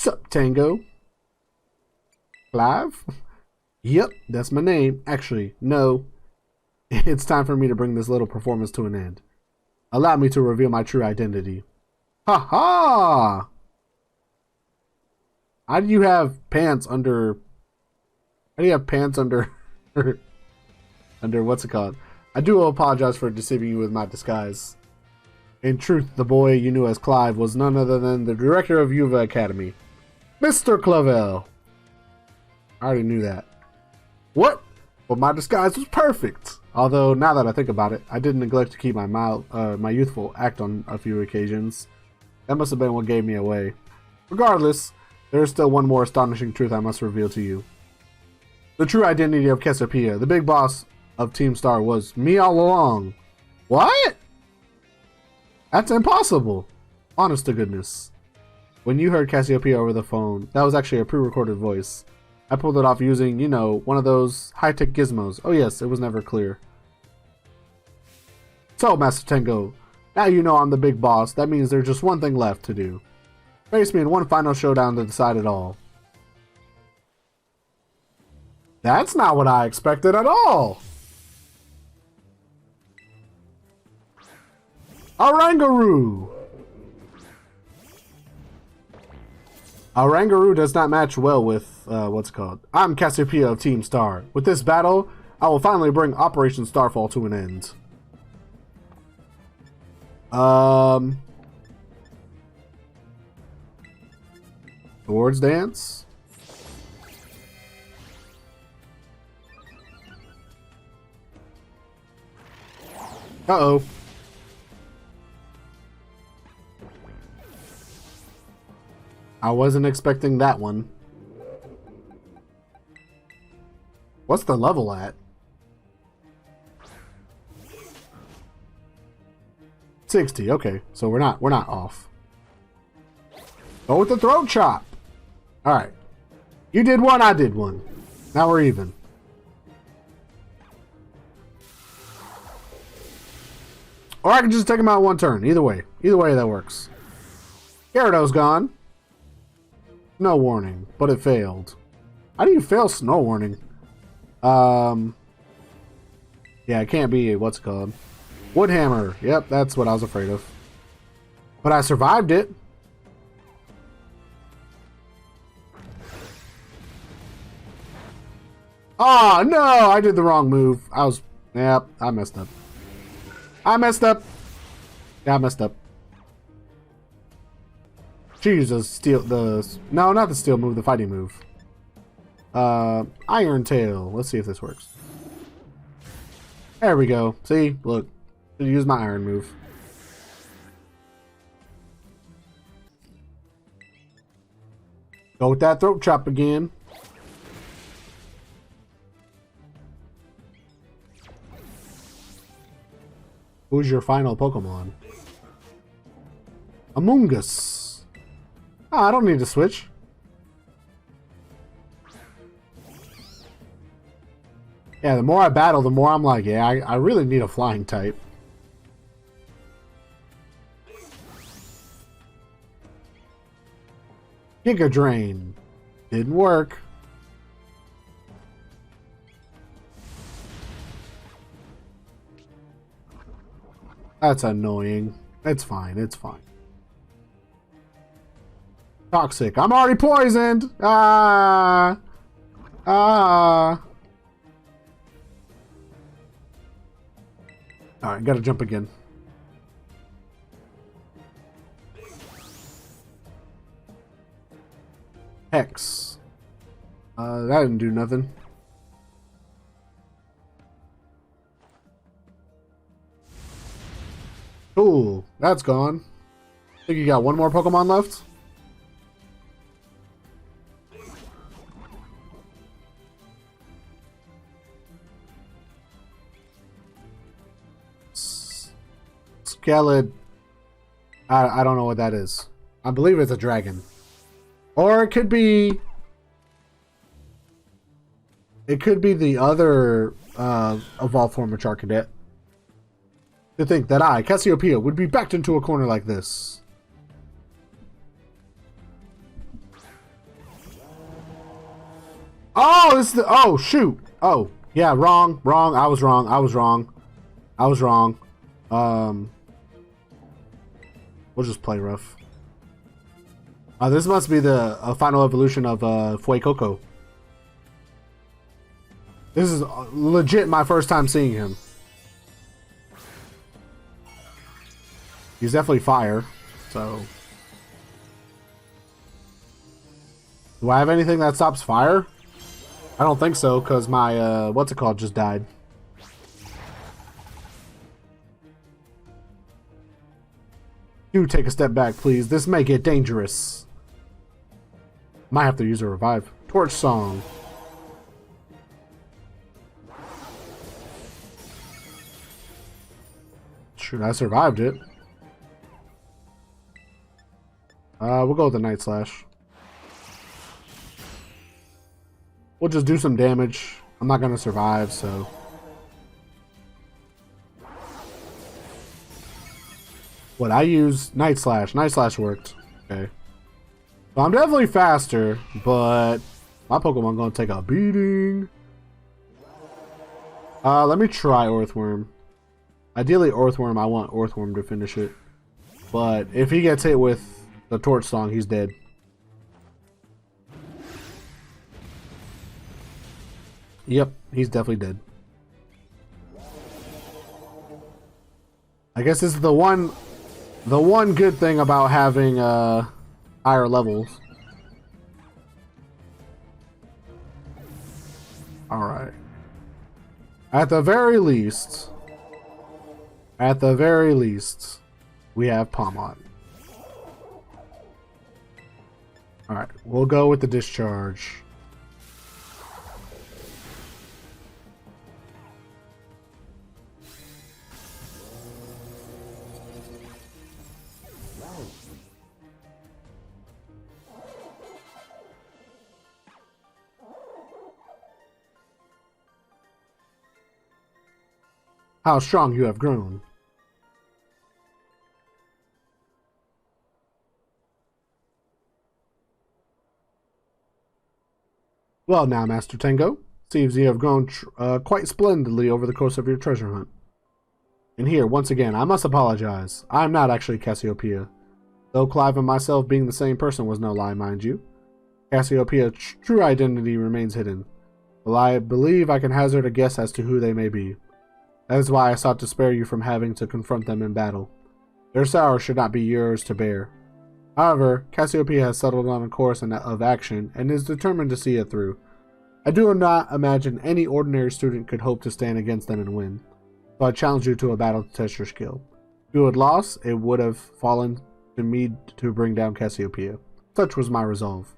Sup, Tango? Clive? Yep, that's my name. Actually, no. It's time for me to bring this little performance to an end. Allow me to reveal my true identity. Ha ha! How do you have pants under... How do you have pants under... under what's it called? I do apologize for deceiving you with my disguise. In truth, the boy you knew as Clive was none other than the director of Yuva Academy, Mr. Clavel. I already knew that. What? But my disguise was perfect. Although, now that I think about it, I did neglect to keep my my youthful act on a few occasions. That must have been what gave me away. Regardless, there is still one more astonishing truth I must reveal to you. The true identity of Cassiopeia, the big boss of Team Star, was me all along. What? That's impossible. Honest to goodness. When you heard Cassiopeia over the phone, that was actually a pre-recorded voice. I pulled it off using, you know, one of those high-tech gizmos. Oh yes, it was never clear. So, Master Tengo, now you know I'm the big boss. That means there's just one thing left to do. Face me in one final showdown to decide it all. That's not what I expected at all. Orangaroo! Orangaroo does not match well with, what's it called? I'm Cassiopeia of Team Star. With this battle, I will finally bring Operation Starfall to an end. Swords Dance? Uh-oh. I wasn't expecting that one. What's the level at? 60. Okay, so we're not off. Go with the throat chop. All right. You did one, I did one. Now we're even. Or I can just take him out one turn. Either way that works. Gyarados gone. No warning, but it failed. How do you fail snow warning? Yeah, it can't be, what's it called? Woodhammer. Yep, that's what I was afraid of. But I survived it. Oh, no! I did the wrong move. Yep, I messed up. Yeah, I messed up. Choose the steel, no, not the steel move, the fighting move. Iron Tail. Let's see if this works. There we go. See, look, use my iron move. Go with that throat chop again. Who's your final Pokemon? Amoonguss. Oh, I don't need to switch. Yeah, the more I battle, the more I'm like, yeah, I really need a flying type. Giga Drain. Didn't work. That's annoying. It's fine, it's fine. Toxic. I'm already poisoned! Ah! Ah! Alright, gotta jump again. Hex. That didn't do nothing. Cool. That's gone. Think you got one more Pokemon left? Skeled. I don't know what that is. I believe it's a dragon. Or it could be... It could be the other evolved form of Charcadet. To think that I, Cassiopeia, would be backed into a corner like this. Oh, this is the... Oh, shoot. Oh, yeah, wrong. I was wrong. We'll just play rough. This must be the final evolution of Fuecoco. This is legit my first time seeing him. He's definitely fire, so... Do I have anything that stops fire? I don't think so, because my, what's it called, just died. Do take a step back, please. This may get dangerous. Might have to use a revive. Torch Song. Shoot, I survived it. We'll go with the Night Slash. We'll just do some damage. I'm not gonna survive, so... What, I use Night Slash. Night Slash worked. Okay. So I'm definitely faster, but my Pokemon gonna take a beating. Let me try Earthworm. Ideally Earthworm, I want Earthworm to finish it. But if he gets hit with the Torch Song, he's dead. Yep, he's definitely dead. I guess this is the one good thing about having higher levels. Alright. At the very least, we have Palmont. Alright, we'll go with the Discharge. How strong you have grown. Well now, Master Tango, seems you have grown quite splendidly over the course of your treasure hunt. And here, once again, I must apologize. I am not actually Cassiopeia. Though Clive and myself being the same person was no lie, mind you. Cassiopeia's true identity remains hidden. Well, I believe I can hazard a guess as to who they may be. That is why I sought to spare you from having to confront them in battle. Their sorrow should not be yours to bear. However, Cassiopeia has settled on a course of action and is determined to see it through. I do not imagine any ordinary student could hope to stand against them and win. So I challenge you to a battle to test your skill. If you had lost, it would have fallen to me to bring down Cassiopeia. Such was my resolve.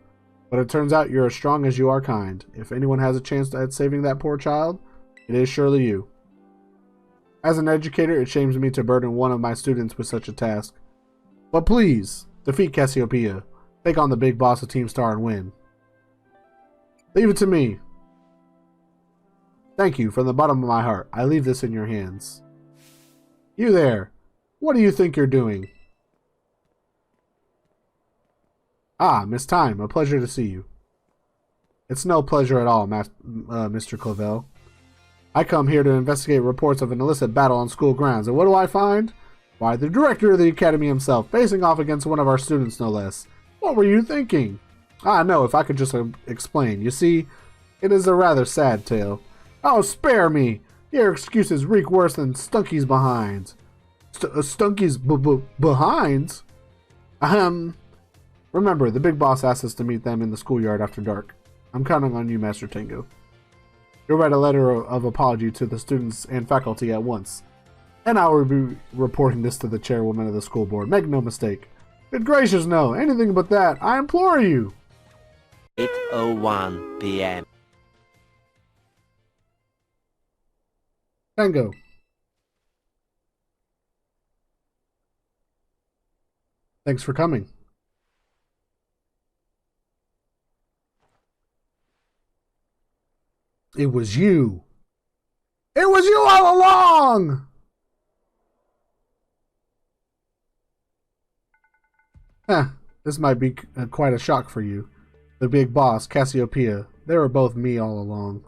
But it turns out you're as strong as you are kind. If anyone has a chance at saving that poor child, it is surely you. As an educator, it shames me to burden one of my students with such a task. But please, defeat Cassiopeia. Take on the big boss of Team Star and win. Leave it to me. Thank you from the bottom of my heart. I leave this in your hands. You there. What do you think you're doing? Ah, Miss Time. A pleasure to see you. It's no pleasure at all, Mr. Clavel. I come here to investigate reports of an illicit battle on school grounds, and what do I find? Why, the director of the academy himself, facing off against one of our students, no less. What were you thinking? Ah, no, if I could just explain. You see, it is a rather sad tale. Oh, spare me! Your excuses reek worse than Stunky's behinds. Stunky's behinds? Remember, the big boss asked us to meet them in the schoolyard after dark. I'm counting on you, Master Tango. You'll write a letter of apology to the students and faculty at once. And I will be reporting this to the chairwoman of the school board. Make no mistake. Good gracious, no. Anything but that. I implore you. 8:01 p.m. Tango. Thanks for coming. It was you. It was you all along! This might be quite a shock for you. The big boss, Cassiopeia, they were both me all along.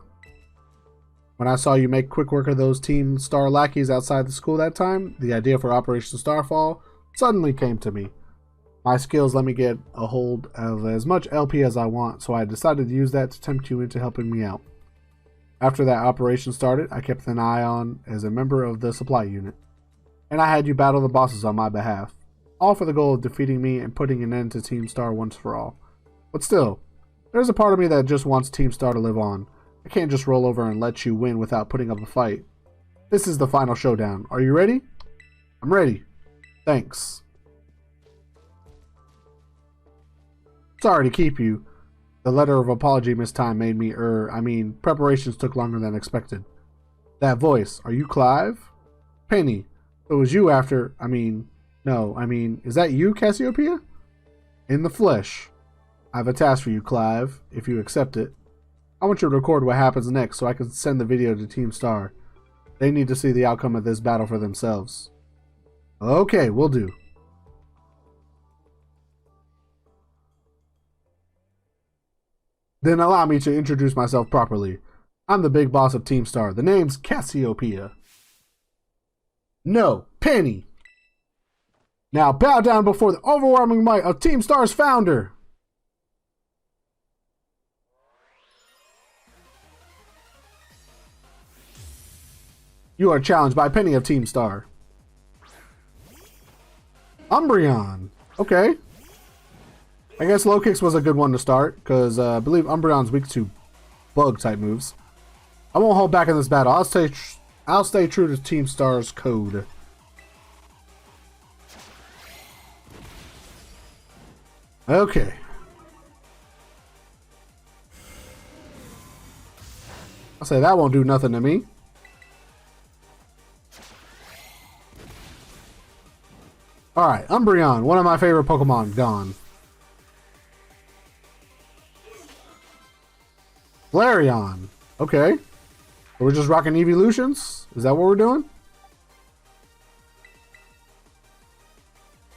When I saw you make quick work of those Team Star lackeys outside the school that time, the idea for Operation Starfall suddenly came to me. My skills let me get a hold of as much LP as I want, so I decided to use that to tempt you into helping me out. After that operation started, I kept an eye on as a member of the supply unit, and I had you battle the bosses on my behalf, all for the goal of defeating me and putting an end to Team Star once for all. But still, there's a part of me that just wants Team Star to live on. I can't just roll over and let you win without putting up a fight. This is the final showdown. Are you ready? I'm ready. Thanks. Sorry to keep you. The letter of apology misstime made me preparations took longer than expected. That voice, are you Clive? Penny, it was you after, is that you, Cassiopeia? In the flesh. I have a task for you, Clive, if you accept it. I want you to record what happens next so I can send the video to Team Star. They need to see the outcome of this battle for themselves. Okay, will do. Then allow me to introduce myself properly. I'm the big boss of Team Star. The name's Cassiopeia. No, Penny. Now bow down before the overwhelming might of Team Star's founder. You are challenged by Penny of Team Star. Umbreon. Okay. I guess low kicks was a good one to start, because I believe Umbreon's weak to bug type moves. I won't hold back in this battle. I'll stay true to Team Star's code. Okay. I'll say that won't do nothing to me. Alright, Umbreon, one of my favorite Pokemon, gone. Flareon. Okay. We're just rocking evolutions? Is that what we're doing?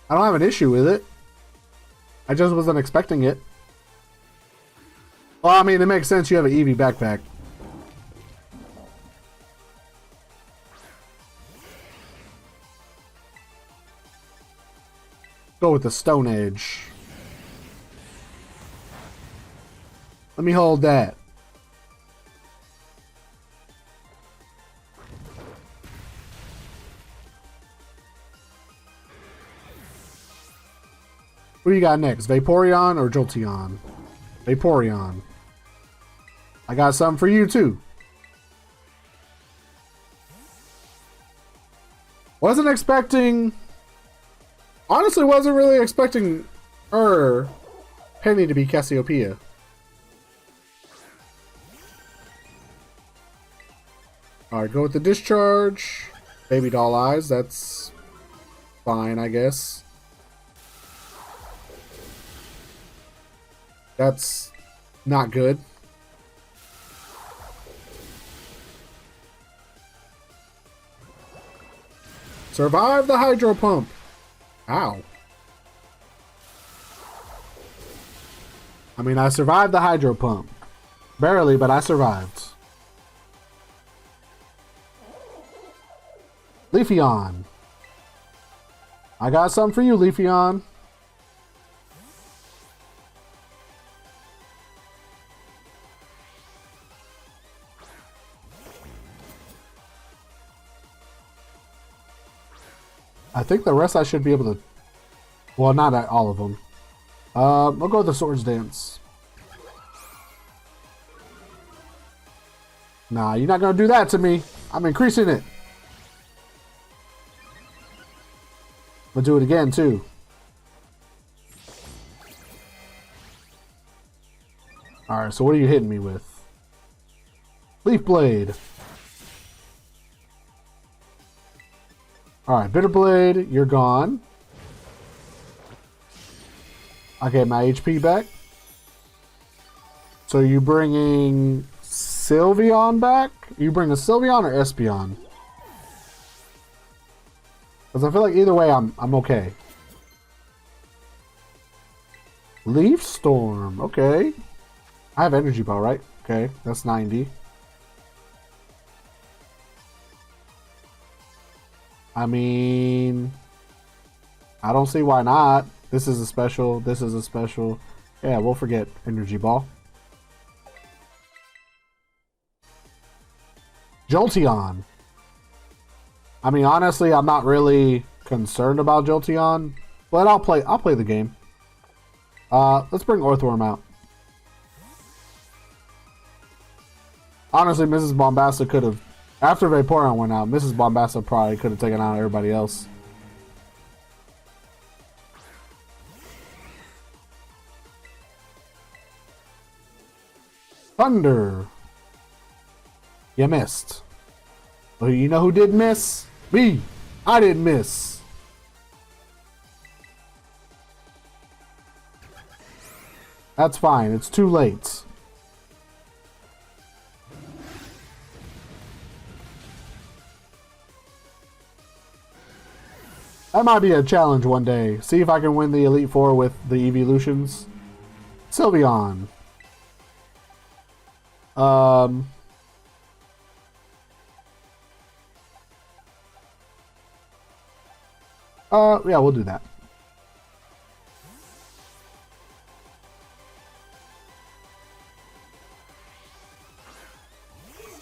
I don't have an issue with it. I just wasn't expecting it. Well, I mean, it makes sense you have an Eevee backpack. Go with the Stone Edge. Let me hold that. What do you got next? Vaporeon or Jolteon? Vaporeon. I got something for you too. Wasn't expecting... Honestly, wasn't really expecting Penny to be Cassiopeia. Alright, go with the Discharge. Baby doll eyes, that's fine, I guess. That's not good. Survive the Hydro Pump. Ow. I mean, I survived the Hydro Pump. Barely, but I survived. Leafeon. I got something for you, Leafeon. I think the rest I should be able to... Well, not all of them. I'll go with the Swords Dance. Nah, you're not going to do that to me. I'm increasing it. I'll do it again, too. Alright, so what are you hitting me with? Leaf Blade. Alright, Bitter Blade, you're gone. I get my HP back. So you bringing Sylveon back? You bring a Sylveon or Espeon? Because I feel like either way I'm okay. Leaf Storm, okay. I have Energy Ball, right? Okay, that's 90. I mean, I don't see why not. This is a special. This is a special. Yeah, we'll forget Energy Ball. Jolteon. I mean, honestly, I'm not really concerned about Jolteon, but I'll play the game. Let's bring Orthworm out. Honestly, Mrs. Bombassa could have, after Vaporeon went out, Mrs. Bombassa probably could have taken out everybody else. Thunder. You missed. Well, you know who did miss? Me. I didn't miss. That's fine. It's too late. That might be a challenge one day. See if I can win the Elite Four with the evolutions. Sylveon. Yeah, we'll do that.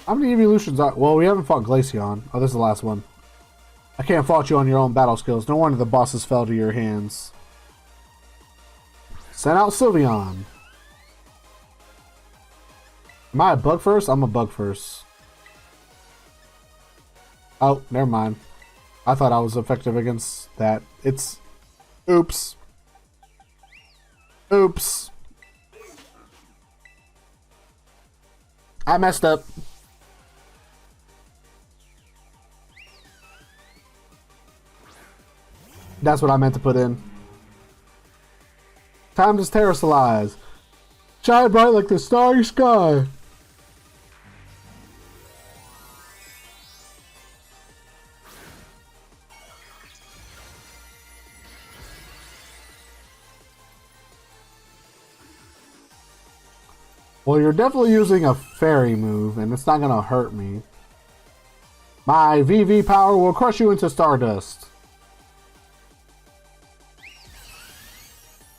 How many evolutions are... Well, we haven't fought Glaceon. Oh, this is the last one. I can't fault you on your own battle skills. No wonder the bosses fell to your hands. Send out Sylveon. Am I a bug first? I'm a bug first. Oh, never mind. I thought I was effective against that. It's... Oops. Oops. I messed up. That's what I meant to put in. Time to terrestrialize. Shine bright like the starry sky. Well, you're definitely using a fairy move, and it's not going to hurt me. My VV power will crush you into stardust.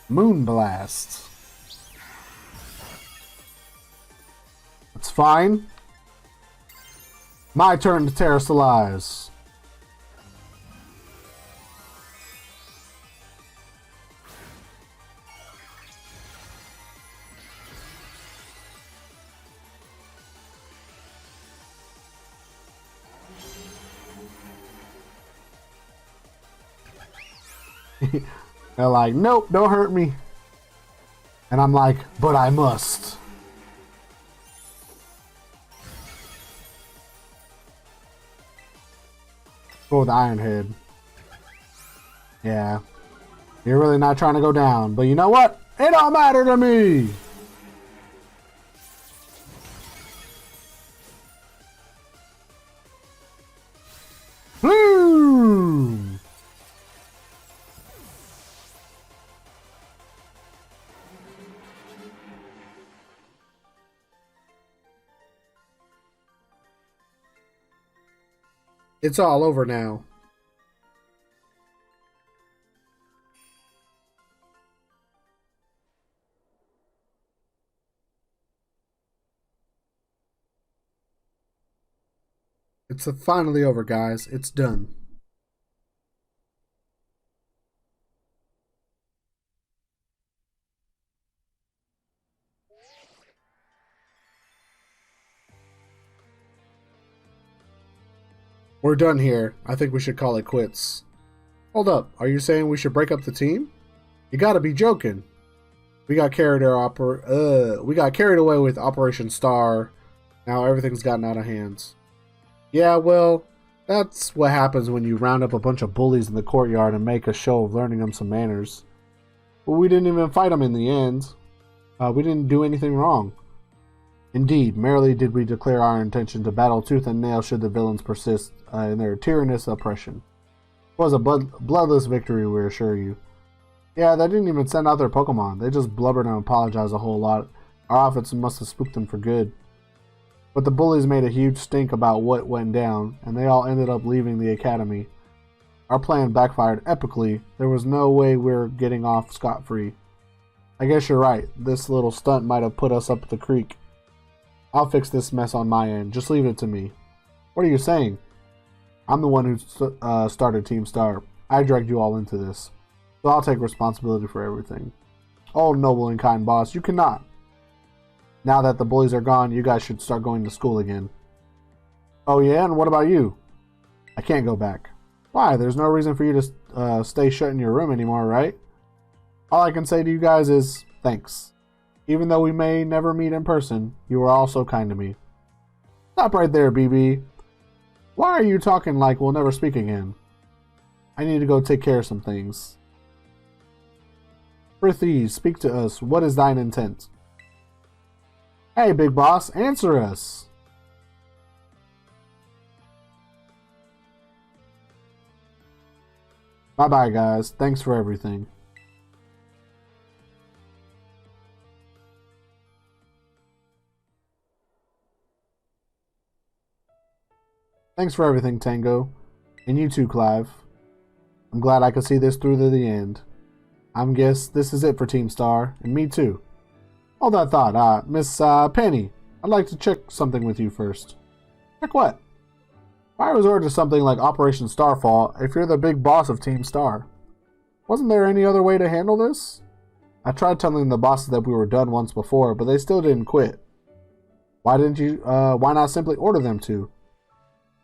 Moonblast. That's fine. My turn to terrestrialize. They're like, nope, don't hurt me. And I'm like, but I must. Go with Iron Head. Yeah. You're really not trying to go down. But you know what? It don't matter to me. Bloom. It's all over now. It's finally over, guys. It's done. We're done here. I think we should call it quits. Hold up. Are you saying we should break up the team? You gotta be joking. We got carried away with Operation Star. Now everything's gotten out of hands. Yeah, well, that's what happens when you round up a bunch of bullies in the courtyard and make a show of learning them some manners. But we didn't even fight them in the end. We didn't do anything wrong. Indeed, merely did we declare our intention to battle tooth and nail should the villains persist in their tyrannous oppression. It was a bloodless victory, we assure you. Yeah, they didn't even send out their Pokemon. They just blubbered and apologized a whole lot. Our outfits must have spooked them for good. But the bullies made a huge stink about what went down, and they all ended up leaving the academy. Our plan backfired epically. There was no way we're getting off scot-free. I guess you're right. This little stunt might have put us up the creek. I'll fix this mess on my end. Just leave it to me. What are you saying? I'm the one who started Team Star. I dragged you all into this. So I'll take responsibility for everything. Oh, noble and kind boss, you cannot. Now that the bullies are gone, you guys should start going to school again. Oh yeah, and what about you? I can't go back. Why? There's no reason for you to stay shut in your room anymore, right? All I can say to you guys is thanks. Even though we may never meet in person, you were all so kind to me. Stop right there, BB. Why are you talking like we'll never speak again? I need to go take care of some things. Prithee, speak to us. What is thine intent? Hey, big boss, answer us. Bye-bye, guys. Thanks for everything. Thanks for everything, Tango. And you too, Clive. I'm glad I could see this through to the end. I'm guess this is it for Team Star, and me too. Hold that thought. Miss Penny, I'd like to check something with you first. Check what? Why resort to something like Operation Starfall if you're the big boss of Team Star? Wasn't there any other way to handle this? I tried telling the bosses that we were done once before, but they still didn't quit. Why not simply order them to?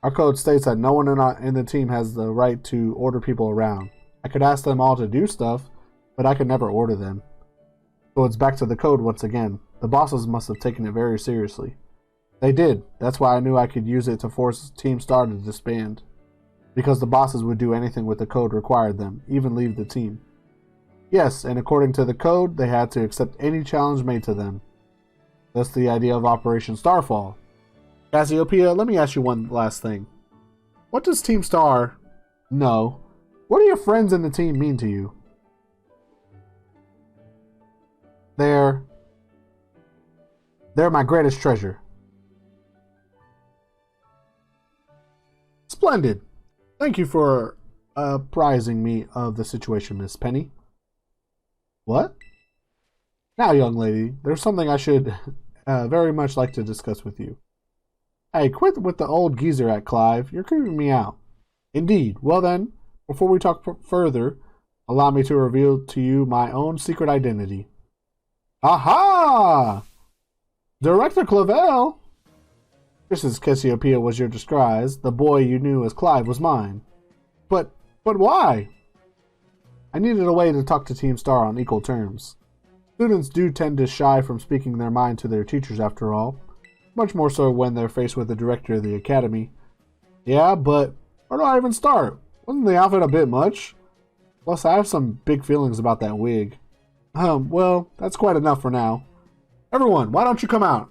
Our code states that no one in the team has the right to order people around. I could ask them all to do stuff, but I could never order them. So it's back to the code once again. The bosses must have taken it very seriously. They did. That's why I knew I could use it to force Team Star to disband. Because the bosses would do anything with the code required them, even leave the team. Yes, and according to the code, they had to accept any challenge made to them. That's the idea of Operation Starfall. Cassiopeia, let me ask you one last thing. What does Team Star know? What do your friends in the team mean to you? They're my greatest treasure. Splendid. Thank you for apprising me of the situation, Miss Penny. What? Now, young lady, there's something I should very much like to discuss with you. Hey, quit with the old geezer at Clive. You're creeping me out. Indeed. Well then, before we talk further, allow me to reveal to you my own secret identity. Aha! Director Clavel! Just as Cassiopeia was your disguise, the boy you knew as Clive was mine. But why? I needed a way to talk to Team Star on equal terms. Students do tend to shy from speaking their mind to their teachers after all. Much more so when they're faced with the director of the academy. Yeah, but where do I even start? Wasn't the outfit a bit much? Plus, I have some big feelings about that wig. Well, that's quite enough for now. Everyone, why don't you come out?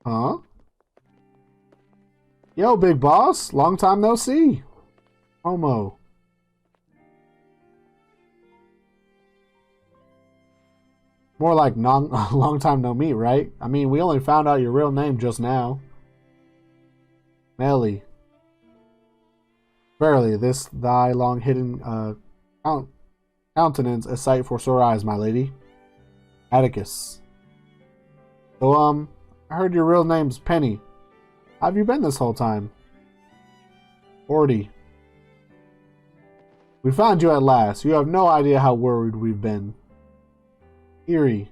Huh? Yo, big boss. Long time no see. Homo. More like long time no meet, right? I mean, we only found out your real name just now. Melly. Verily, this thy long hidden countenance a sight for sore eyes, my lady. Atticus. So, I heard your real name's Penny. How have you been this whole time? 40. We found you at last. You have no idea how worried we've been. Eerie.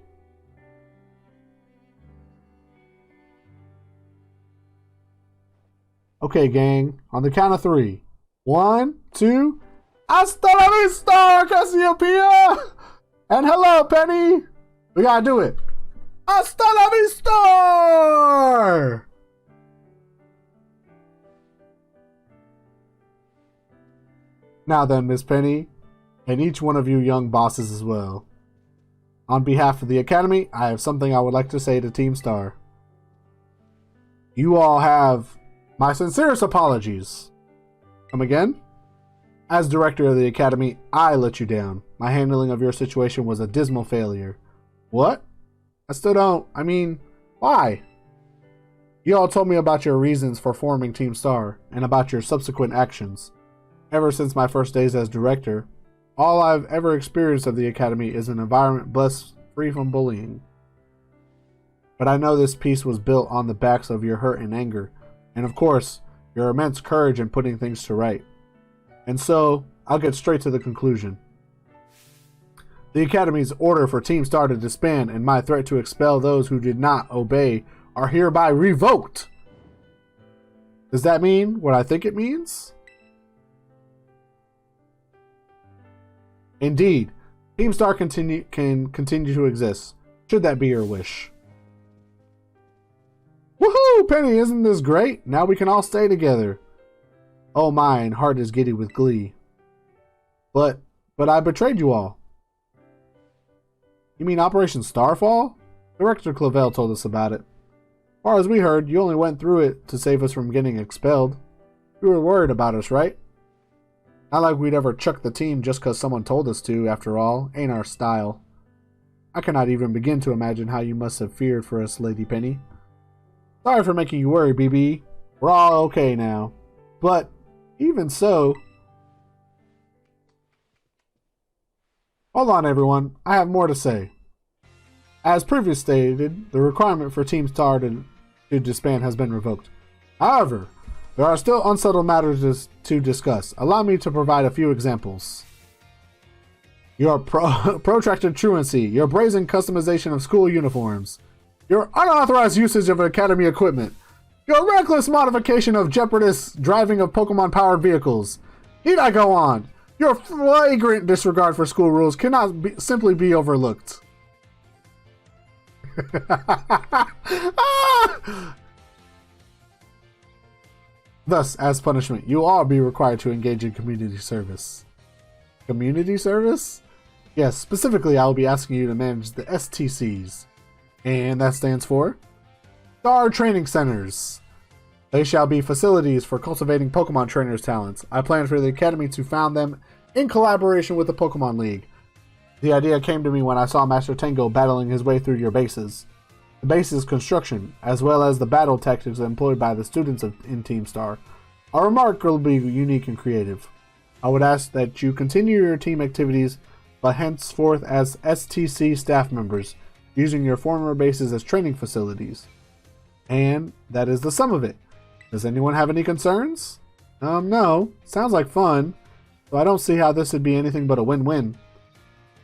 Okay, gang. On the count of 3. 1, 2. Hasta la vista, Cassiopeia! And hello, Penny! We gotta do it. Hasta la vista! Now then, Miss Penny, and each one of you young bosses as well. On behalf of the Academy, I have something I would like to say to Team Star. You all have my sincerest apologies. Come again? As director of the academy, I let you down. My handling of your situation was a dismal failure. What? I still don't. I mean, why? You all told me about your reasons for forming Team Star and about your subsequent actions. Ever since my first days as director, all I've ever experienced of the academy is an environment blessed free from bullying. But I know this peace was built on the backs of your hurt and anger, and of course, your immense courage in putting things to right. And so, I'll get straight to the conclusion. The Academy's order for Team Star to disband and my threat to expel those who did not obey are hereby revoked. Does that mean what I think it means? Indeed, Team Star can continue to exist, should that be your wish. Woohoo, Penny, isn't this great? Now we can all stay together. Oh my, heart is giddy with glee. But I betrayed you all. You mean Operation Starfall? Director Clavel told us about it. As far as we heard, you only went through it to save us from getting expelled. You were worried about us, right? Not like we'd ever chuck the team just because someone told us to, after all. Ain't our style. I cannot even begin to imagine how you must have feared for us, Lady Penny. Sorry for making you worry, BB. We're all okay now. But, even so... Hold on, everyone. I have more to say. As previously stated, the requirement for Team Star to disband has been revoked. However, there are still unsettled matters to discuss. Allow me to provide a few examples. Your protracted truancy, your brazen customization of school uniforms, your unauthorized usage of academy equipment, your reckless modification of jeopardous driving of Pokemon-powered vehicles. Need I go on? Your flagrant disregard for school rules cannot simply be overlooked. Thus, as punishment, you will all be required to engage in community service. Community service? Yes, specifically I will be asking you to manage the STCs. And that stands for Star Training Centers. They shall be facilities for cultivating Pokemon trainers' talents. I plan for the Academy to found them in collaboration with the Pokemon League. The idea came to me when I saw Master Tango battling his way through your bases. The base's construction, as well as the battle tactics employed by the students in Team Star, are remarkably unique and creative. I would ask that you continue your team activities, but henceforth as STC staff members, using your former bases as training facilities. And that is the sum of it. Does anyone have any concerns? No. Sounds like fun. So I don't see how this would be anything but a win-win.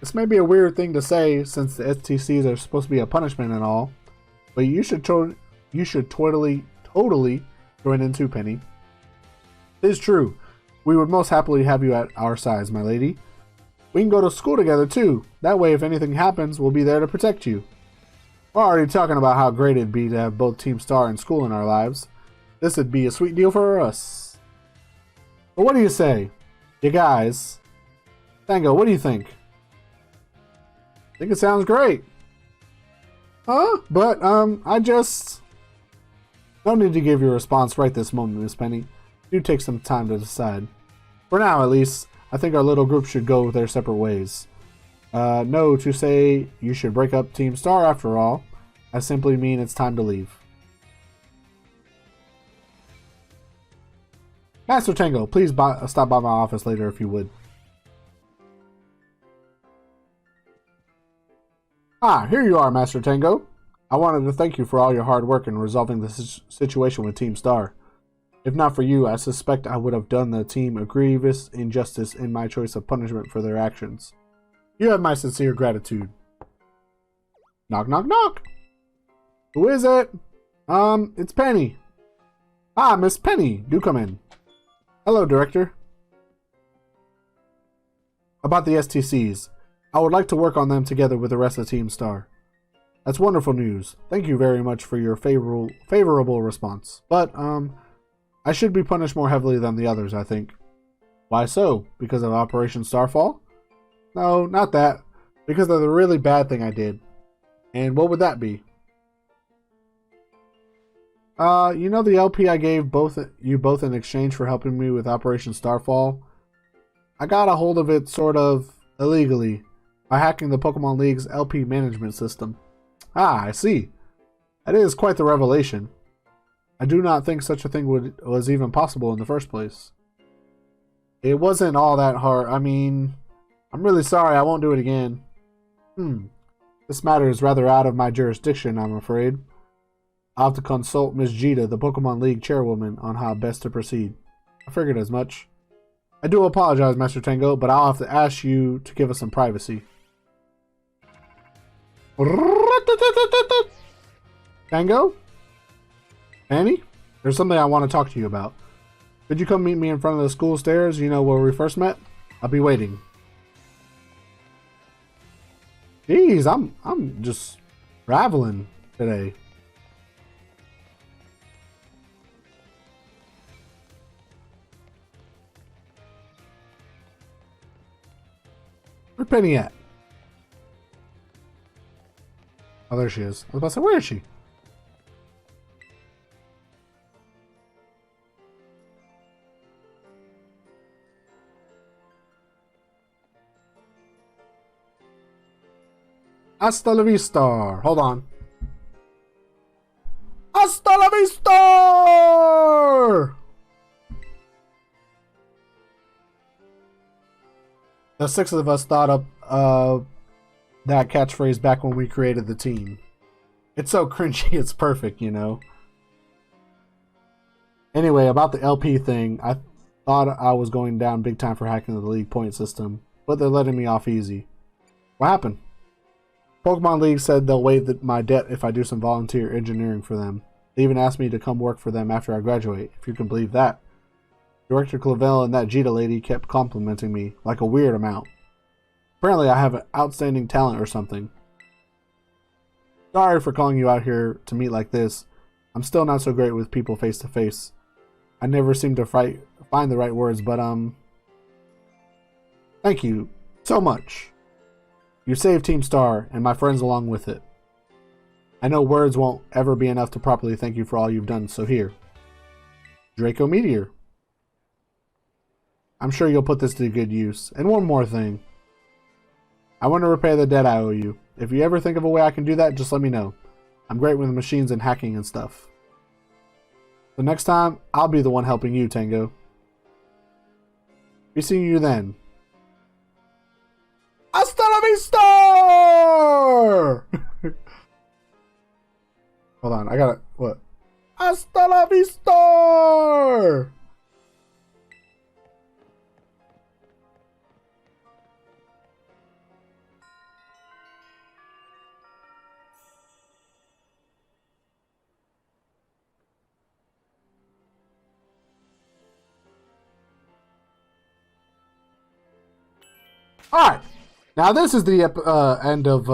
This may be a weird thing to say since the STCs are supposed to be a punishment and all, but you should totally join in too, Penny. It is true. We would most happily have you at our sides, my lady. We can go to school together too. That way, if anything happens, we'll be there to protect you. We're already talking about how great it'd be to have both Team Star and school in our lives. This would be a sweet deal for us. But what do you say? You guys. Tango, what do you think? I think it sounds great. But I just... No need to give your response right this moment, Miss Penny. Do take some time to decide. For now, at least, I think our little group should go their separate ways. No to say you should break up Team Star after all. I simply mean it's time to leave. Master Tango, please stop by my office later if you would. Ah, here you are, Master Tango. I wanted to thank you for all your hard work in resolving the situation with Team Star. If not for you, I suspect I would have done the team a grievous injustice in my choice of punishment for their actions. You have my sincere gratitude. Knock, knock, knock. Who is it? It's Penny. Ah, Miss Penny, do come in. Hello, Director. About the STCs. I would like to work on them together with the rest of Team Star. That's wonderful news. Thank you very much for your favorable response. But, I should be punished more heavily than the others, I think. Why so? Because of Operation Starfall? No, not that. Because of the really bad thing I did. And what would that be? You know the LP I gave you both in exchange for helping me with Operation Starfall? I got a hold of it sort of illegally by hacking the Pokemon League's LP management system. Ah, I see. That is quite the revelation. I do not think such a thing was even possible in the first place. It wasn't all that hard. I mean, I'm really sorry. I won't do it again. This matter is rather out of my jurisdiction, I'm afraid. I'll have to consult Miss Jita, the Pokemon League chairwoman, on how best to proceed. I figured as much. I do apologize, Master Tango, but I'll have to ask you to give us some privacy. Tango? Annie? There's something I want to talk to you about. Could you come meet me in front of the school stairs, you know, where we first met? I'll be waiting. Jeez, I'm just traveling today. Where's Penny at? Oh, there she is. I was about to say, where is she? Hasta la vista. Hold on. Hasta la vista! The six of us thought up that catchphrase back when we created the team. It's so cringy, it's perfect, you know. Anyway, about the LP thing, I thought I was going down big time for hacking the League point system, but they're letting me off easy. What happened? Pokemon League said they'll waive my debt if I do some volunteer engineering for them. They even asked me to come work for them after I graduate, if you can believe that. Director Clavel and that Jita lady kept complimenting me, like a weird amount. Apparently I have an outstanding talent or something. Sorry for calling you out here to meet like this. I'm still not so great with people face to face. I never seem to find the right words, but thank you so much. You saved Team Star, and my friends along with it. I know words won't ever be enough to properly thank you for all you've done, so here. Draco Meteor. I'm sure you'll put this to good use. And one more thing. I want to repay the debt I owe you. If you ever think of a way I can do that, just let me know. I'm great with machines and hacking and stuff. So next time, I'll be the one helping you, Tango. Be seeing you then. Hasta la vista! Hold on, I gotta, what? Hasta la vista! Alright. Now this is the end of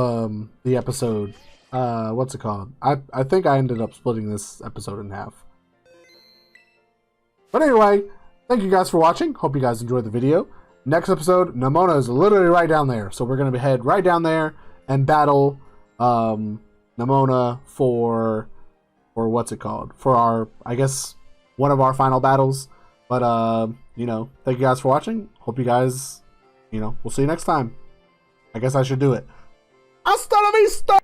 the episode. What's it called? I think I ended up splitting this episode in half. But anyway, thank you guys for watching. Hope you guys enjoyed the video. Next episode, Nemona is literally right down there. So we're going to head right down there and battle Nemona for what's it called? For our, I guess, one of our final battles. But, you know, thank you guys for watching. Hope you guys, you know, we'll see you next time. I guess I should do it. Hasta la vista!